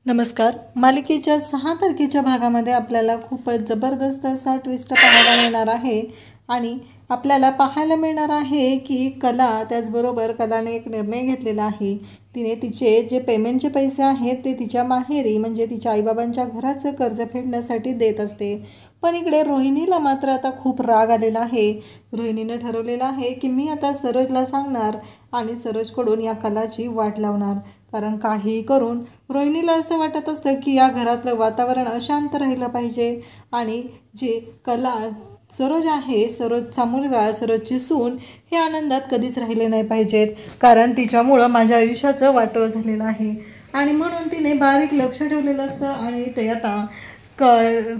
नमस्कार. मालिकेच्या 6 तारखेच्या भागामध्ये आपल्याला खूपच जबरदस्त असा ट्विस्ट पाहायला मिळणार आहे आणि आपल्याला पाहायला मिळणार आहे की त्याचबरोबर कलाने एक निर्णय घेतलेला आहे. तिने तिचे जे पेमेंटचे पैसे आहेत ते तिच्या माहेरी म्हणजे तिच्या आईबाबांच्या घराचं कर्ज फेडण्यासाठी देत असते. पण इकडे रोहिणीला मात्र आता खूप राग आलेला आहे. रोहिणीनं ठरवलेलं आहे की मी आता सरोजला सांगणार आणि सरोजकडून या कलाची वाट लावणार. कारण काहीही करून रोहिणीला असं वाटत असतं की या घरातलं वातावरण अशांत राहिलं पाहिजे आणि जे सरोज आहे, सरोजचा मुलगा, सरोजची सून हे आनंदात कधीच राहिले नाही पाहिजेत. कारण तिच्यामुळं माझ्या आयुष्याचं वाटोळं झालेलं आहे आणि म्हणून तिने बारीक लक्ष ठेवलेलं असतं आणि ते आता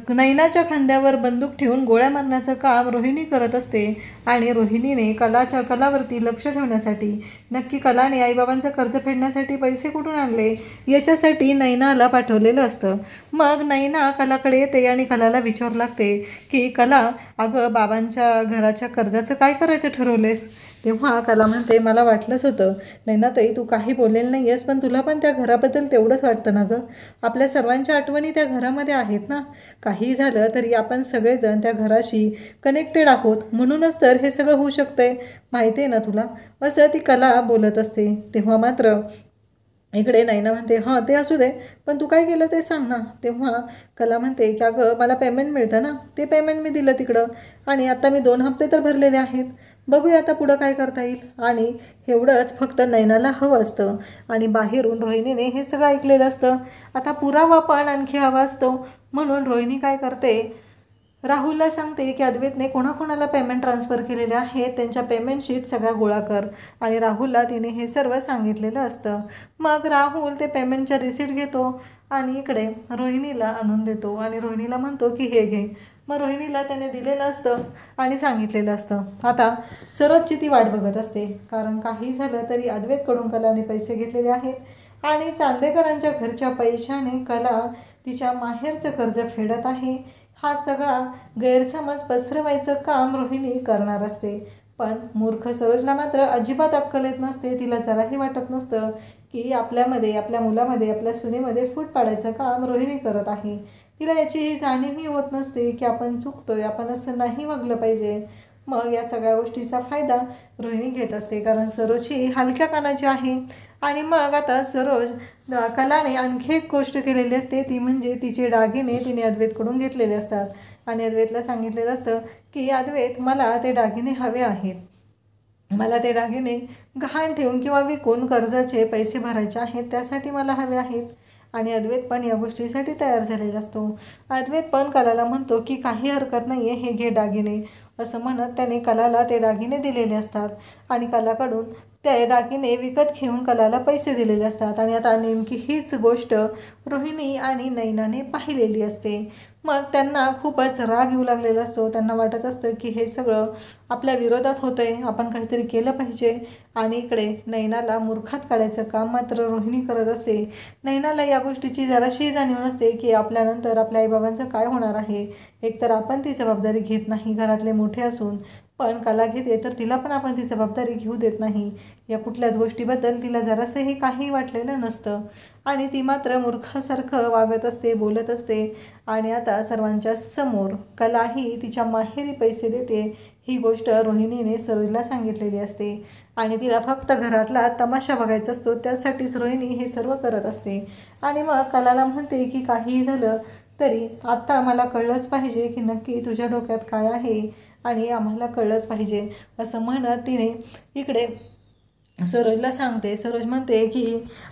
नैनाच्या खांद्यावर बंदूक ठेवून गोळ्या मारण्याचं काम रोहिणी करत असते. आणि रोहिणीने कलावरती लक्ष ठेवण्यासाठी नक्की कलाने आईबाबांचं कर्ज फेडण्यासाठी पैसे कुठून आणले याच्यासाठी नैनाला पाठवलेलं असतं. मग नैना कलाकडे येते आणि कलाला विचारू लागते की कला, अगं बाबांच्या घराच्या कर्जाचं काय करायचं ठरवलेस? तेव्हा कला म्हणते, मला वाटलंच होतं नैनाताई, तू काही बोललेलं नाही आहेस, पण तुला पण त्या घराबद्दल तेवढंच वाटतं ना गं? आपल्या सर्वांच्या आठवणी त्या घरामध्ये आहेत ना. काही झालं तरी आपण सगळेजण त्या घराशी कनेक्टेड आहोत, म्हणूनच तर हे सगळं होऊ शकतंय, माहिती आहे ना तुला, असं ती कला बोलत असते. तेव्हा मात्र इकडे नैना म्हणते, हां ते असू दे, पण तू काय केलं ते सांग ना. तेव्हा कला म्हणते की अगं मला पेमेंट मिळतं ना, ते पेमेंट मी दिलं तिकडं आणि आता मी 2 हप्ते तर भरलेले आहेत. बघूया आता पुढं काय करता येईल. आणि एवढंच फक्त नैनाला हवं असतं आणि बाहेरून रोहिणीने हे सगळं ऐकलेलं असतं. आता पुरावा पण आणखी हवा असतो म्हणून रोहिणी काय करते, राहुलला सांगते की अद्वैतने कोणाकोणाला पेमेंट ट्रान्सफर केलेले आहेत त्यांच्या पेमेंट शीट सगळ्या गोळा कर. आणि राहुलला तिने हे सर्व सांगितलेलं असतं. मग राहुल ते पेमेंटच्या रिसीट घेतो आणि इकडे रोहिणीला आणून देतो आणि रोहिणीला म्हणतो की हे घे. मग रोहिणीला त्याने दिलेलं असतं आणि सांगितलेलं असतं. आता सरोजची ती वाट बघत असते, कारण काही झालं तरी अद्वैतकडून कलाने पैसे घेतलेले आहेत आणि चांदेकरांच्या घरच्या पैशाने कला तिच्या माहेरचं कर्ज फेडत आहे. हा सगळा गैरसमज पसरवायचं काम रोहिणी करणार असते. पण मूर्ख सरोजला मात्र अजिबात अक्कल येत नसते. तिला जराही वाटत नसतं की आपल्यामध्ये, आपल्या मुलामध्ये, आपल्या सुनेमध्ये फूट पाडायचं काम रोहिणी करत आहे. तिला याचीही जाणीवही होत नसते की आपण चुकतोय, आपण असं नाही वागलं पाहिजे. मग या सगळ्या गोष्टीचा फायदा रोहिणी घेत असते, कारण सरोज ही हलक्या कानाची आहे. आणि मग आता कलाने आणखी एक गोष्ट केलेली असते, ती म्हणजे तिचे दागिने तिने अद्वैतकडून घेतलेले असतात आणि अद्वैतला सांगितलेलं असतं की अद्वैत, मला ते दागिने हवे आहेत, मला ते दागिने गहाण ठेवून किंवा विकून कर्जाचे पैसे भरायचे आहेत, त्यासाठी मला हवे आहेत. आणि अद्वैत पण या गोष्टीसाठी तयार झालेला असतो. अद्वैत पण कलाला म्हणतो की काही हरकत नाही आहे, हे घे दागिने, असं म्हणत त्याने कलाला ते दागिने दिलेले असतात आणि कलाकडून ते दागिने विकत घेऊन कलाला पैसे दिलेले असतात. आणि आता नेमकी हीच गोष्ट रोहिणी आणि नैनाने पाहिलेली असते. मग त्यांना खूपच राग येऊ लागलेला असतो. त्यांना वाटत असतं की हे सगळं आपल्या विरोधात होतंय, आपण काहीतरी केलं पाहिजे. आणि इकडे नैनाला मूर्खात काढायचं काम मात्र रोहिणी करत असते. नैनाला या गोष्टीची जराशी जाणीव नसते की आपल्यानंतर आपल्या आईबाबांचं काय होणार आहे. एकतर आपण ती जबाबदारी घेत नाही घरातले मोठे असून, पण कला घेते तर तिला पण आपण ती जबाबदारी घेऊ देत नाही. या कुठल्याच गोष्टीबद्दल तिला जरासंही काही वाटलेलं नसतं आणि ती मात्र मूर्खासारखं वागत असते, बोलत असते. आणि आता सर्वांच्या समोर कलाही तिच्या माहेरी पैसे देते ही गोष्ट रोहिणीने सरोजला सांगितलेली असते आणि तिला फक्त घरातला तमाशा बघायचा असतो, त्यासाठीच रोहिणी हे सर्व करत असते. आणि मग कलाला म्हणते की काहीही झालं तरी आत्ता मला कळलंच पाहिजे की नक्की तुझ्या डोक्यात काय आहे आणि आम्हाला कळलंच पाहिजे, असं म्हणत तिने इकडे सरोजला सांगते. सरोज म्हणते की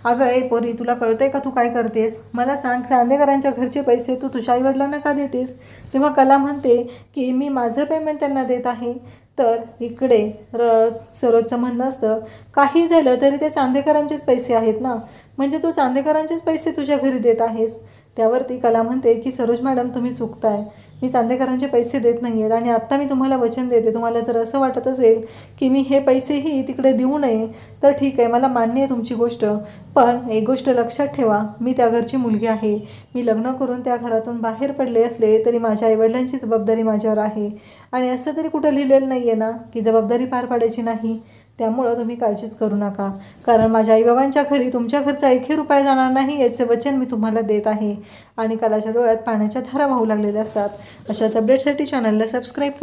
अगं ए पोरी, तुला कळतंय का तू काय करतेस? मला सांग, चांदेकरांच्या घरचे पैसे तू तुझ्या आईवडिलांना का देतेस? तेव्हा कला म्हणते की मी माझं पेमेंट त्यांना देत आहे. तर इकडे सरोजचं म्हणणं असतं, काही झालं तरी ते चांदेकरांचेच पैसे आहेत ना, म्हणजे तू चांदेकरांचेच पैसे तुझ्या घरी देत आहेस. त्यावरती कला म्हणते की सरोज मॅडम, तुम्ही चुकताय, मी चांदेकरांचे पैसे देत नाही आहेत आणि आत्ता मी तुम्हाला वचन देते, तुम्हाला जर असं वाटत असेल की मी हे पैसेही तिकडे देऊ नये तर ठीक आहे, मला मान्य आहे तुमची गोष्ट, पण एक गोष्ट लक्षात ठेवा, मी त्या घरची मुलगी आहे. मी लग्न करून त्या घरातून बाहेर पडले असले तरी माझ्या आईवडिलांची जबाबदारी माझ्यावर आहे आणि असं तरी कुठं लिहिलेलं नाही आहे ना की जबाबदारी पार पाडायची नाही. त्यामुळं तुम्ही काळजीच करू नका, कारण माझ्या आईबाबांच्या घरी तुमच्या घरचा 1ही रुपया जाणार नाही याचे वचन मी तुम्हाला देत आहे. आणि कलाच्या डोळ्यात पाण्याच्या धारा वाहू लागलेल्या असतात. अशाच अपडेटसाठी चॅनलला सबस्क्राईब करा.